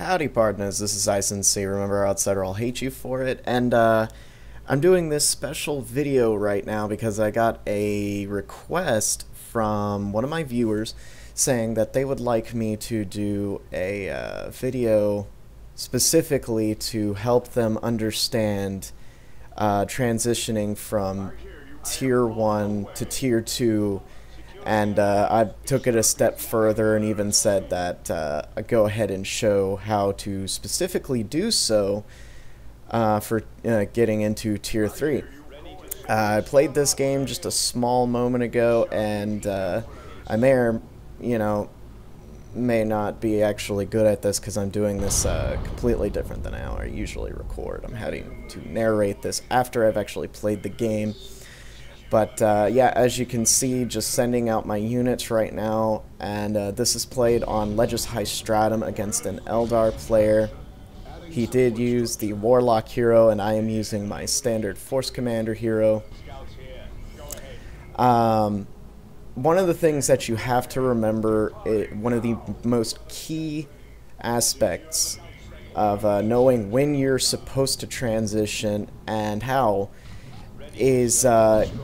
Howdy partners, this is ISNC. Remember, outsider, I'll hate you for it. And I'm doing this special video right now because I got a request from one of my viewers saying that they would like me to do a video specifically to help them understand transitioning from Tier 1 to Tier 2. And I took it a step further and even said that I'd go ahead and show how to specifically do so for getting into Tier 3. I played this game just a small moment ago, and I may or may not be actually good at this because I'm doing this completely different than how I usually record. I'm having to narrate this after I've actually played the game. But yeah, as you can see, just sending out my units right now, and this is played on Legis High Stratum against an Eldar player. He did use the Warlock hero, and I am using my standard Force Commander hero. One of the things that you have to remember, one of the most key aspects of knowing when you're supposed to transition and how, is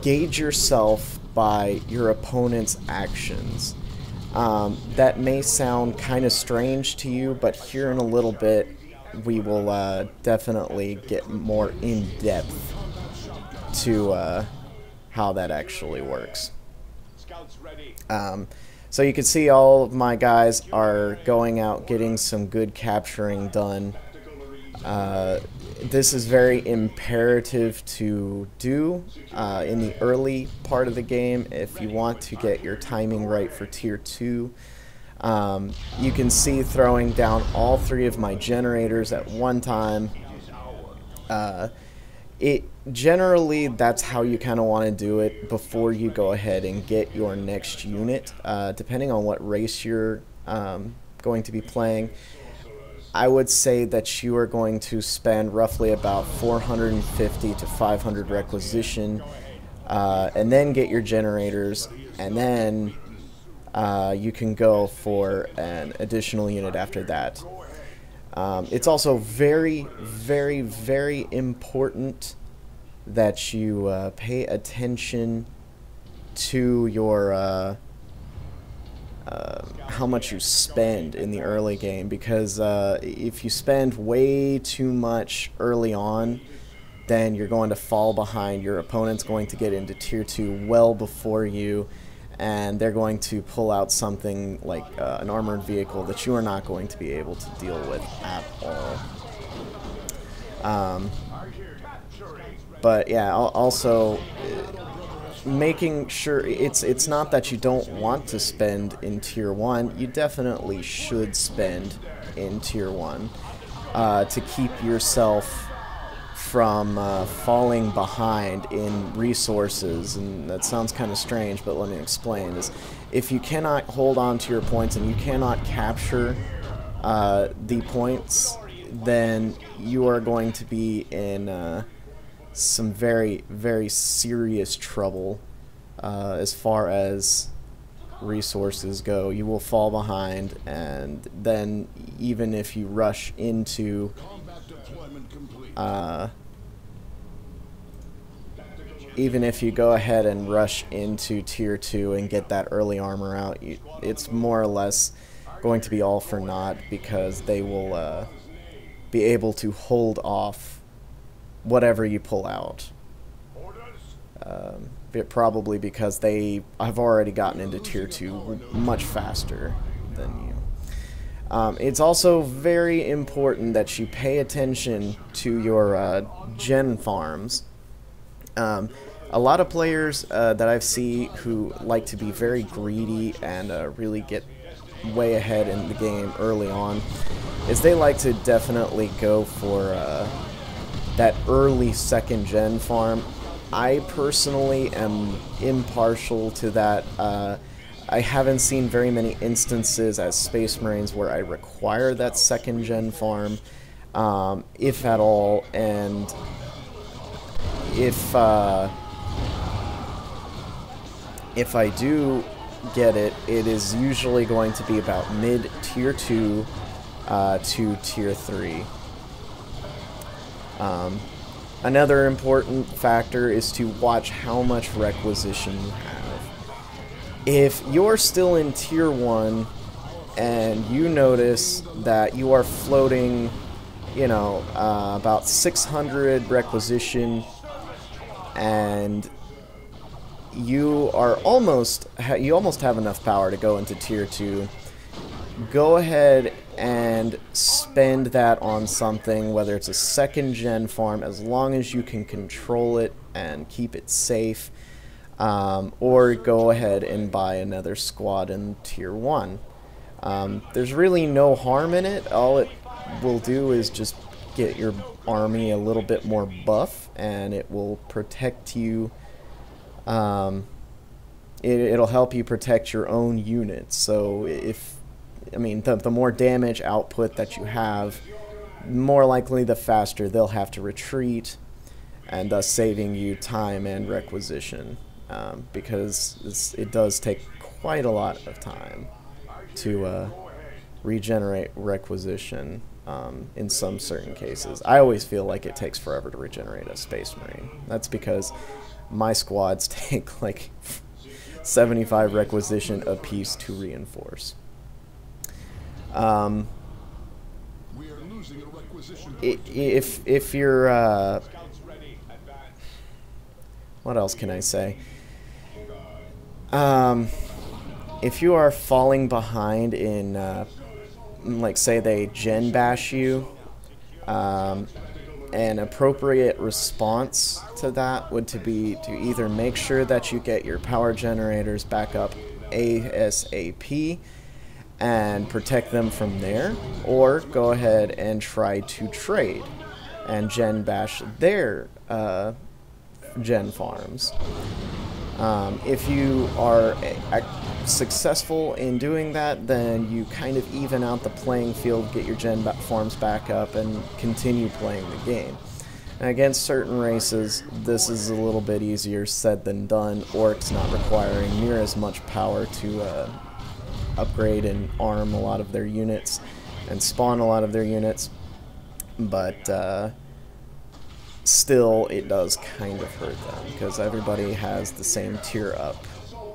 gauge yourself by your opponent's actions. That may sound kind of strange to you, but here in a little bit we will definitely get more in depth to how that actually works. So you can see all of my guys are going out getting some good capturing done. This is very imperative to do in the early part of the game if you want to get your timing right for Tier 2. You can see throwing down all three of my generators at one time. Generally, that's how you kind of want to do it before you go ahead and get your next unit, depending on what race you're going to be playing. I would say that you are going to spend roughly about 450 to 500 requisition, and then get your generators, and then you can go for an additional unit after that. It's also very, very, very important that you pay attention to your how much you spend in the early game, because if you spend way too much early on, then you're going to fall behind. Your opponent's going to get into Tier 2 well before you, and they're going to pull out something like an armored vehicle that you are not going to be able to deal with at all. But yeah, also making sure it's not that you don't want to spend in Tier 1. You definitely should spend in Tier 1 to keep yourself from falling behind in resources. And that sounds kind of strange, but let me explain. Is if you cannot hold on to your points and you cannot capture the points, then you are going to be in some very, very serious trouble as far as resources go. You will fall behind, and then even if you rush into even if you go ahead and rush into Tier 2 and get that early armor out, it's more or less going to be all for naught, because they will be able to hold off whatever you pull out. Probably because they have already gotten into Tier 2 much faster than you. It's also very important that you pay attention to your gen farms. A lot of players that I've seen who like to be very greedy and really get way ahead in the game early on, is they like to definitely go for that early second gen farm. I personally am impartial to that. I haven't seen very many instances as Space Marines where I require that second gen farm, if at all, and if I do get it, it is usually going to be about mid Tier 2 to tier 3. Another important factor is to watch how much requisition you have. If you're still in tier 1 and you notice that you are floating, you know, about 600 requisition, and you almost have enough power to go into tier 2, go ahead and spend that on something, whether it's a 2nd gen farm, as long as you can control it and keep it safe, or go ahead and buy another squad in tier 1. There's really no harm in it. All it will do is just get your army a little bit more buff, and it will protect you. It'll help you protect your own units. So the more damage output that you have, more likely the faster they'll have to retreat, and thus saving you time and requisition, because it does take quite a lot of time to regenerate requisition in some certain cases. I always feel like it takes forever to regenerate a Space Marine. That's because my squads take like 75 requisition apiece to reinforce. If you're what else can I say? If you are falling behind in like, say they gen bash you, an appropriate response to that would be to either make sure that you get your power generators back up ASAP and protect them from there, or go ahead and try to trade and gen bash their gen farms. If you are successful in doing that, then you kind of even out the playing field, get your gen farms back up, and continue playing the game. And against certain races, this is a little bit easier said than done. Orcs not requiring near as much power to upgrade and arm a lot of their units and spawn a lot of their units, but still it does kind of hurt them because everybody has the same tier up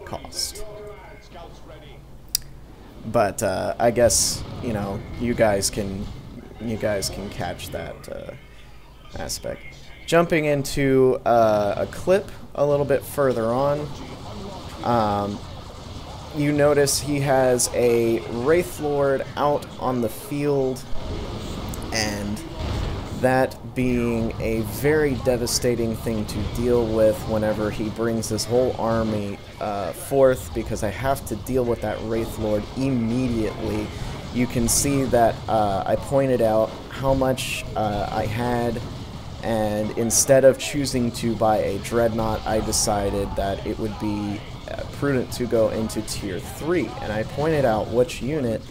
cost. But I guess, you know, you guys can catch that aspect. Jumping into a clip a little bit further on, you notice he has a Wraith Lord out on the field, and that being a very devastating thing to deal with whenever he brings his whole army forth, because I have to deal with that Wraith Lord immediately. You can see that I pointed out how much I had, and instead of choosing to buy a Dreadnought, I decided that it would be prudent to go into tier 3, and I pointed out which unit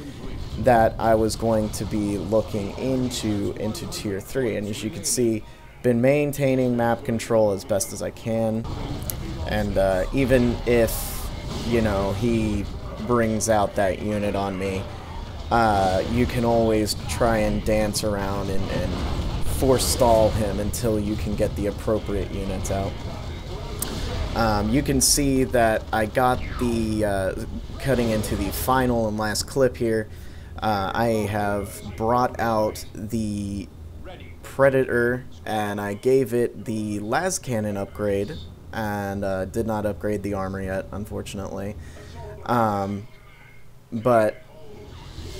that I was going to be looking into tier 3, and as you can see, been maintaining map control as best as I can, and even if, you know, he brings out that unit on me, you can always try and dance around and forestall him until you can get the appropriate units out. You can see that I got the, cutting into the final and last clip here, I have brought out the Predator, and I gave it the las cannon upgrade, and did not upgrade the armor yet, unfortunately. But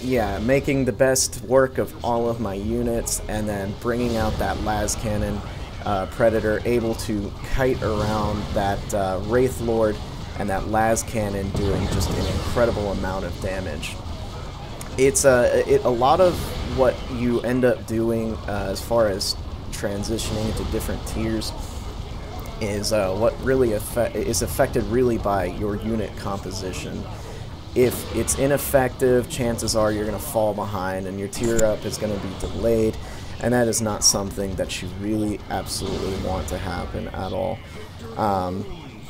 yeah, making the best work of all of my units, and then bringing out that las cannon Predator, able to kite around that Wraith Lord, and that las cannon doing just an incredible amount of damage. It's a lot of what you end up doing as far as transitioning into different tiers is what really is affected really by your unit composition. If it's ineffective, chances are you're going to fall behind and your tier up is going to be delayed, and that is not something that you really absolutely want to happen at all.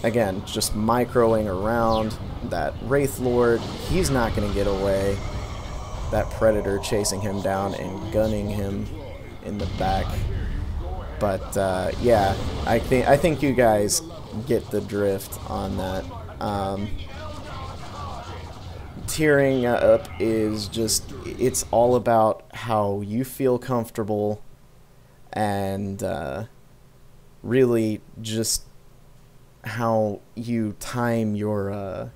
Again, just microing around that Wraith Lord, he's not going to get away. that predator chasing him down and gunning him in the back. But yeah, I think you guys get the drift on that. Tiering up is just, it's all about how you feel comfortable, and really just how you time your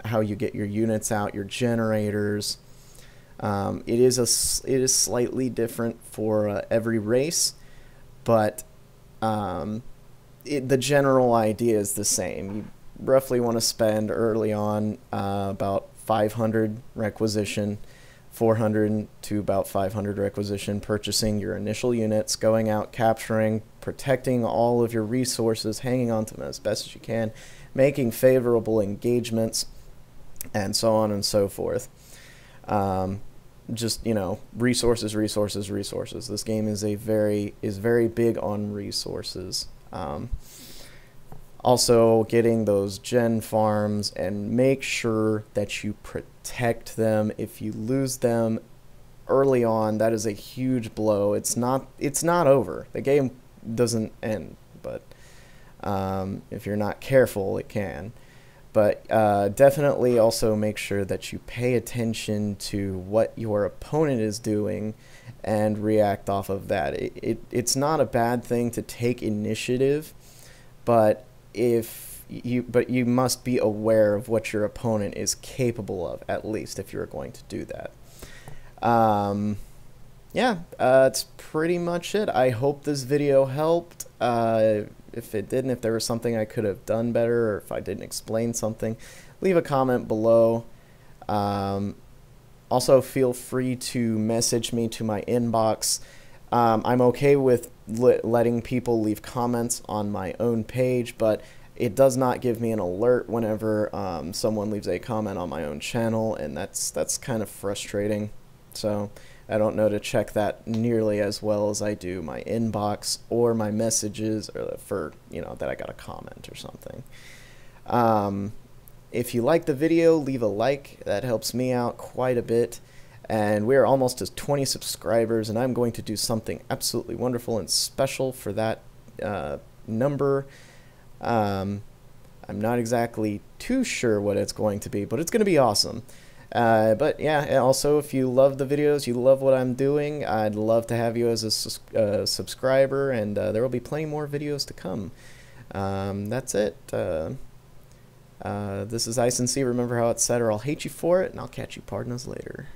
how you get your units out, your generators. It is slightly different for every race, but the general idea is the same. You roughly want to spend early on about 500 requisition, 400 to about 500 requisition, purchasing your initial units, going out, capturing, protecting all of your resources, hanging on to them as best as you can, making favorable engagements, and so on and so forth. Just, you know, resources, resources, resources. This game is very big on resources. Also, getting those gen farms, and make sure that you protect them. If you lose them early on, that is a huge blow. It's not over. The game doesn't end, but if you're not careful, it can. But definitely also make sure that you pay attention to what your opponent is doing and react off of that. It's not a bad thing to take initiative, but you must be aware of what your opponent is capable of, at least if you're going to do that. Yeah, that's pretty much it. I hope this video helped. If it didn't, if there was something I could have done better, or if I didn't explain something, leave a comment below. Also, feel free to message me to my inbox. I'm okay with letting people leave comments on my own page, but it does not give me an alert whenever someone leaves a comment on my own channel, and that's kind of frustrating. So I don't know to check that nearly as well as I do my inbox or my messages, or for, you know, that I got a comment or something. If you like the video, leave a like. That helps me out quite a bit. And we are almost to 20 subscribers, and I'm going to do something absolutely wonderful and special for that number. I'm not exactly too sure what it's going to be, but it's going to be awesome. But yeah, and also, if you love the videos, you love what I'm doing, I'd love to have you as a subscriber, and there will be plenty more videos to come. That's it. This is Ice and Sea. Remember how it's said, or I'll hate you for it, and I'll catch you partners later.